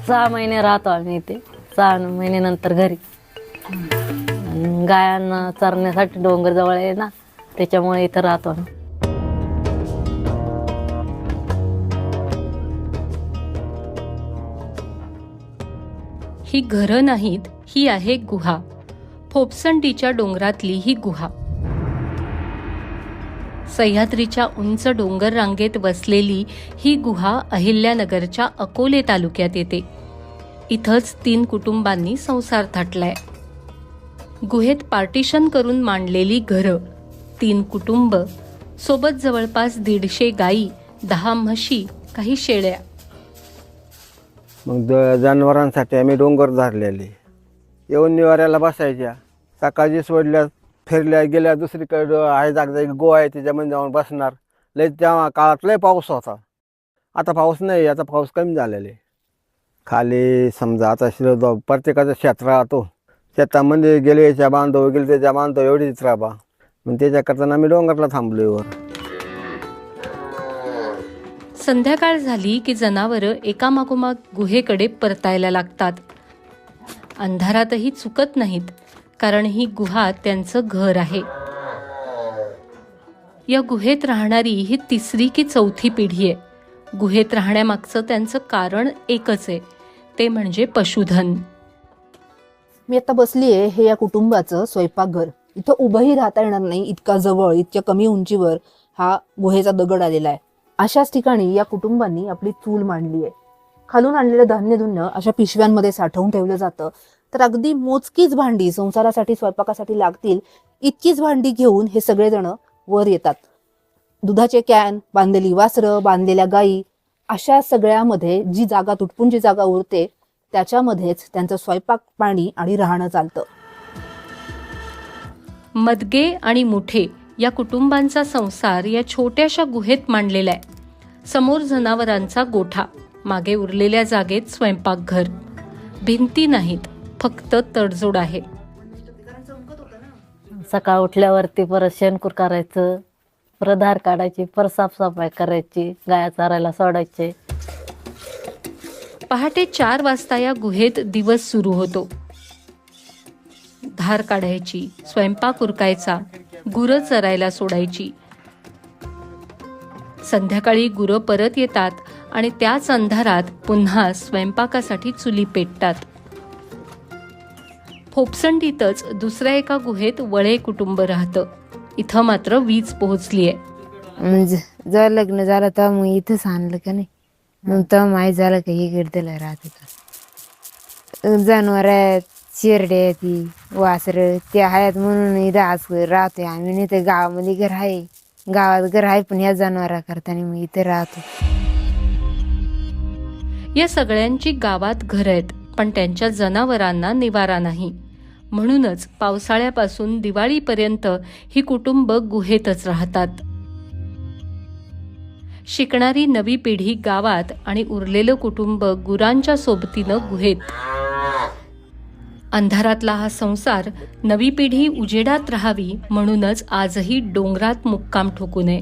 6 महिने राहतो आम्ही इथे. 6 महिन्यानंतर घरी. आणि गायांना चरण्यासाठी डोंगर जवळ आहे ना, त्याच्यामुळे इथं राहतो आम्ही. ही घरं नाहीत, ही आहे गुहा. फोपसंडीच्या डोंगरातली ही गुहा. सह्याद्रीच्या उंच डोंगर रांगेत वसलेली ही गुहा अहिल्यानगरच्या अकोले तालुक्यात येते. इथंच 3 कुटुंबांनी संसार थाटलाय. गुहेत पार्टिशन करून मांडलेली घरं, 3 कुटुंब, सोबत जवळपास 150 गायी, 10 म्हशी, काही शेळ्या. मग जनावरांसाठी आम्ही डोंगर धरलेले. येऊन निवाऱ्याला बसायच्या. सकाळची सोडल्या, फिरल्या गेल्या दुसरीकडं आहे जागजा गो आहे त्याच्यामध्ये जाऊन बसणार. लय त्या काळात लय पाऊस होता. आता पाऊस नाही, आता पाऊस कमी झालेले. खाली समजा आता प्रत्येकाचं शेत राहतो. शेतामध्ये गेले याच्या बांधव गेले त्याच्या बांधव एवढीच राबा. मग त्याच्याकरता आम्ही डोंगरला थांबलो वर. संध्याकाळ झाली की जनावरं एकामागोमाग गुहेकडे परतायला लागतात. अंधारातही चुकत नाहीत, कारण ही गुहा त्यांचं घर आहे. या गुहेत राहणारी ही 3री की 4थी पिढी आहे. गुहेत राहण्यामागचं त्यांचं कारण एकच आहे, ते म्हणजे पशुधन. मी आता बसली आहे हे या कुटुंबाचं स्वयंपाकघर. इथं उभंही राहता येणार नाही, इतका जवळ, इतक्या कमी उंचीवर हा गुहेचा दगड आलेला आहे. अशाच ठिकाणी या कुटुंबांनी आपली चूल मांडली आहे. खालून आणलेलं धान्य धुन्य अशा पिशव्यांमध्ये साठवून ठेवलं जातं. तर अगदी मोजकीच भांडी संसारासाठी स्वयंपाकासाठी लागतील इतकीच भांडी घेऊन हे सगळेजण वर येतात. दुधाचे कॅन, बांधलेली वासरं, बांधलेल्या गायी, अशा सगळ्यामध्ये जी जागा तुटपून जी जागा उरते त्याच्यामध्येच त्यांचं स्वयंपाक पाणी आणि राहणं चालतं. मदगे आणि मुठे या कुटुंबांचा संसार या छोट्याशा गुहेत मांडलेला आहे. समोर जनावरांचा गोठा, मागे उरलेल्या जागेत स्वयंपाकघर. भिंती नाहीत, फक्त तडजोड आहे. सकाळ उठल्यावरती परत शेणकूर करायचं, परत धार काढायची, परत साफसफाई करायची, गाया चारायला सोडायचे. पहाटे 4 वाजता या गुहेत दिवस सुरू होतो. धार काढायची, स्वयंपाक उरकायचा, गुरं चरायला सोडायची. संध्याकाळी गुरं परत येतात आणि त्याच अंधारात पुन्हा स्वयंपाकासाठी चुली पेटतात. फोपसंडीतच दुसऱ्या एका गुहेत वळे कुटुंब राहतं. इथं मात्र वीज पोहोचलीये. म्हणजे जेव्हा लग्न झालं तेव्हा मग इथंच आणलं का नाही, मग तेव्हा माहीत झालं का हे गिरदला राहत होता. जनावर आहेत, शेरडे आहेत, ती वासरं ते आहेत म्हणून इथं आज राहतोय आम्ही. नाही तर गावामध्ये घर आहे, गावात घर आहे, पण ह्या जनावरा करताना मग इथे राहतो. या सगळ्यांची गावात घर आहेत, पण त्यांच्या जनावरांना निवारा नाही. म्हणूनच पावसाळ्यापासून दिवाळीपर्यंत ही कुटुंब गुहेतच राहतात. शिकणारी नवी पिढी गावात आणि उरलेलं कुटुंब गुरांच्या सोबतीनं गुहेत. अंधारातला हा संसार नवी पिढी उजेडात राहावी म्हणूनच आजही डोंगरात मुक्काम ठोकू नये.